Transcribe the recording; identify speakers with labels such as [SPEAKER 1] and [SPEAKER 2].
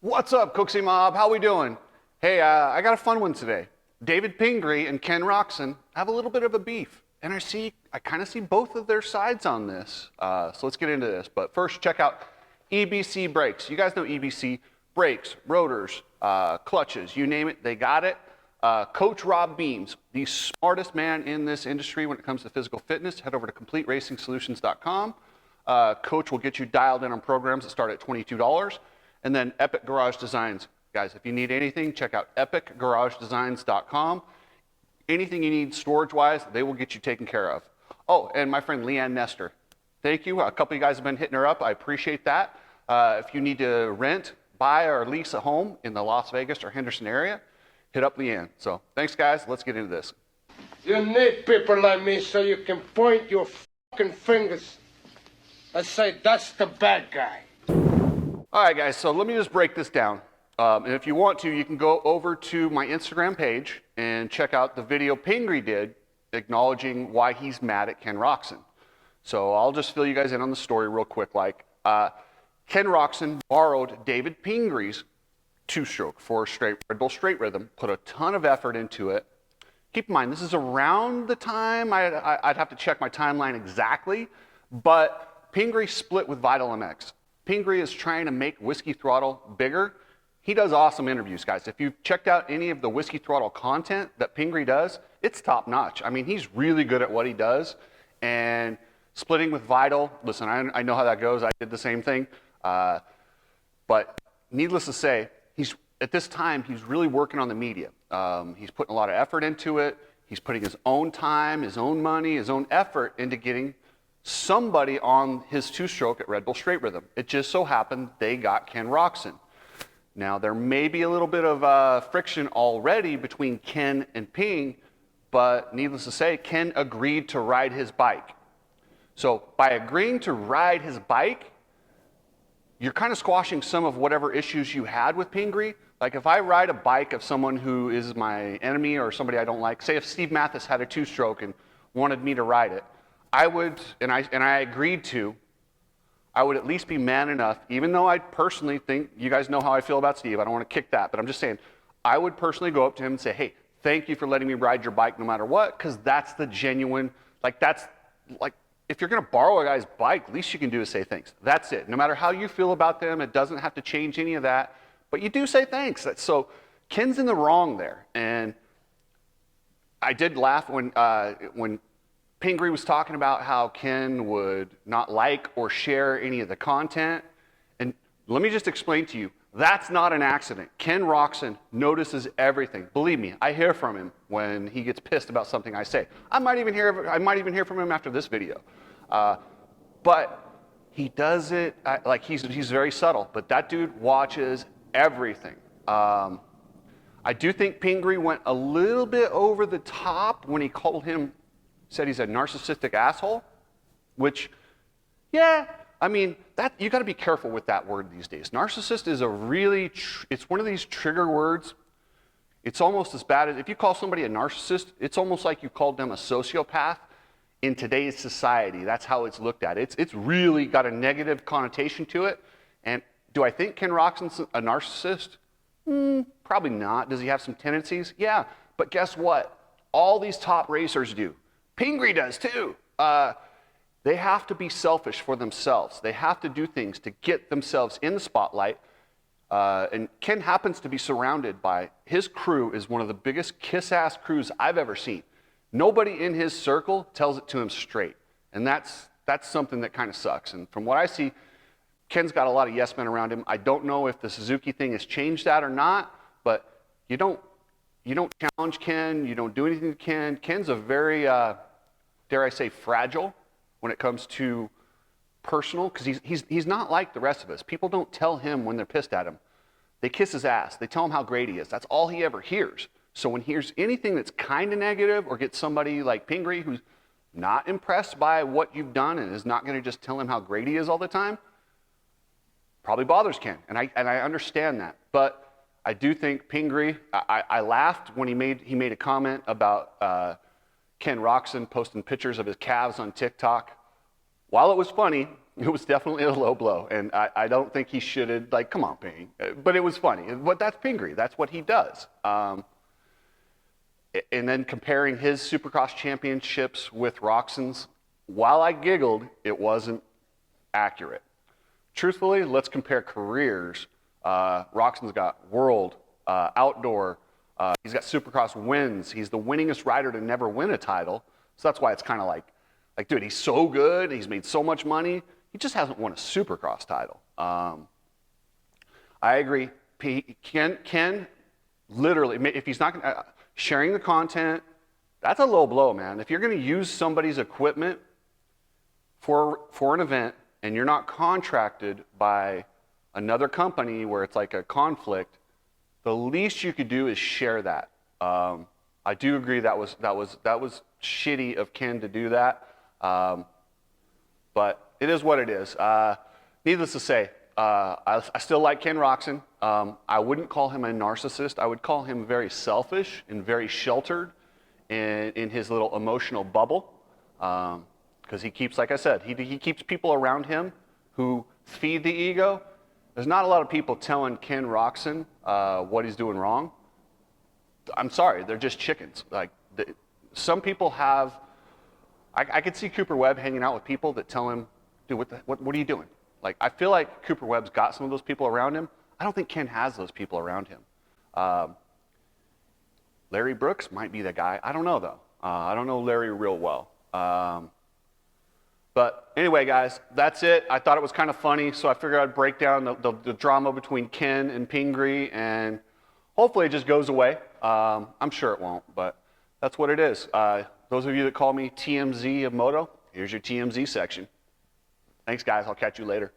[SPEAKER 1] What's up, Cooksy Mob? How we doing? Hey, I got a fun one today. David Pingree and Ken Roczen have a little bit of a beef, and I kind of see both of their sides on this. So let's get into this. But first, check out EBC brakes. You guys know EBC brakes, rotors, clutches, you name it, they got it. Coach Rob Beams, the smartest man in this industry when it comes to physical fitness. Head over to CompleteRacingSolutions.com. Coach will get you dialed in on programs that start at $22. And then Epic Garage Designs. Guys, if you need anything, check out epicgaragedesigns.com. Anything you need storage-wise, they will get you taken care of. Oh, and my friend Leanne Nestor. Thank you. A couple of you guys have been hitting her up. I appreciate that. If you need to rent, buy, or lease a home in the Las Vegas or Henderson area, hit up Leanne. So thanks, guys. Let's get into this.
[SPEAKER 2] You need people like me so you can point your fucking fingers and say, that's the bad guy.
[SPEAKER 1] All right, guys, so let me just break this down. And if you want to, you can go over to my Instagram page and check out the video Pingree did acknowledging why he's mad at Ken Roczen. So I'll just fill you guys in on the story real quick. Ken Roczen borrowed David Pingree's two-stroke for Red Bull straight rhythm, put a ton of effort into it. Keep in mind, this is around the time, I'd have to check my timeline exactly, but Pingree split with Vital MX. Pingree is trying to make Whiskey Throttle bigger. He does awesome interviews, guys. If you've checked out any of the Whiskey Throttle content that Pingree does, it's top notch. I mean, he's really good at what he does. And splitting with Vital, listen, I know how that goes. I did the same thing. But needless to say, at this time, he's really working on the media. He's putting a lot of effort into it. He's putting his own time, his own money, his own effort into getting somebody on his two-stroke at Red Bull Straight Rhythm. It just so happened they got Ken Roczen. Now, there may be a little bit of friction already between Ken and Ping, but needless to say, Ken agreed to ride his bike. So by agreeing to ride his bike, you're kind of squashing some of whatever issues you had with Pingree. Like if I ride a bike of someone who is my enemy or somebody I don't like, say if Steve Mathis had a two-stroke and wanted me to ride it, I would, and I agreed to, I would at least be man enough, even though I personally think, you guys know how I feel about Steve, I don't want to kick that, but I'm just saying, I would personally go up to him and say, hey, thank you for letting me ride your bike no matter what, because that's the genuine, if you're going to borrow a guy's bike, least you can do is say thanks. That's it. No matter how you feel about them, it doesn't have to change any of that, but you do say thanks. So Ken's in the wrong there, and I did laugh when Pingree was talking about how Ken would not like or share any of the content. And let me just explain to you, that's not an accident. Ken Roczen notices everything. Believe me, I hear from him when he gets pissed about something I say. I might even hear from him after this video. But he does it, he's very subtle, but that dude watches everything. I do think Pingree went a little bit over the top when he said he's a narcissistic asshole, which, yeah, I mean, you got to be careful with that word these days. Narcissist is it's one of these trigger words. It's almost as bad as, if you call somebody a narcissist, it's almost like you called them a sociopath in today's society. That's how it's looked at. It's really got a negative connotation to it. And do I think Ken Roczen's a narcissist? Probably not. Does he have some tendencies? Yeah, but guess what? All these top racers do. Pingree does too. They have to be selfish for themselves. They have to do things to get themselves in the spotlight. And Ken happens to be surrounded by, his crew is one of the biggest kiss-ass crews I've ever seen. Nobody in his circle tells it to him straight. And that's something that kind of sucks. And from what I see, Ken's got a lot of yes men around him. I don't know if the Suzuki thing has changed that or not, but you don't challenge Ken, you don't do anything to Ken. Ken's a very, dare I say, fragile when it comes to personal, because he's not like the rest of us. People don't tell him when they're pissed at him. They kiss his ass. They tell him how great he is. That's all he ever hears. So when he hears anything that's kind of negative or gets somebody like Pingree who's not impressed by what you've done and is not going to just tell him how great he is all the time, probably bothers Ken. And I understand that. But I do think Pingree, I laughed when he made a comment about Ken Roczen posting pictures of his calves on TikTok. While it was funny, It was definitely a low blow, and I don't think he should have, like, come on, Ping. But it was funny. But that's Pingree. That's what he does. And then comparing his Supercross championships with Roczen's, while I giggled, it wasn't accurate. Truthfully, let's compare careers. Roczen's got world, outdoor, he's got Supercross wins. He's the winningest rider to never win a title. So that's why it's kind of like, dude, he's so good. He's made so much money. He just hasn't won a Supercross title. I agree. Ken literally, if he's not sharing the content, that's a low blow, man. If you're going to use somebody's equipment for an event and you're not contracted by another company where it's like a conflict, the least you could do is share that. I do agree that was shitty of Ken to do that, but it is what it is. Needless to say, I still like Ken Roczen. I wouldn't call him a narcissist. I would call him very selfish and very sheltered in his little emotional bubble, because he keeps, like I said, he keeps people around him who feed the ego. There's not a lot of people telling Ken Roczen what he's doing wrong. I'm sorry, they're just chickens. Like, some people have. I could see Cooper Webb hanging out with people that tell him, "Dude, what are you doing?" Like, I feel like Cooper Webb's got some of those people around him. I don't think Ken has those people around him. Larry Brooks might be the guy. I don't know though. I don't know Larry real well. But anyway, guys, that's it. I thought it was kind of funny, so I figured I'd break down the drama between Ken and Pingree, and hopefully it just goes away. I'm sure it won't, but that's what it is. Those of you that call me TMZ of Moto, here's your TMZ section. Thanks, guys. I'll catch you later.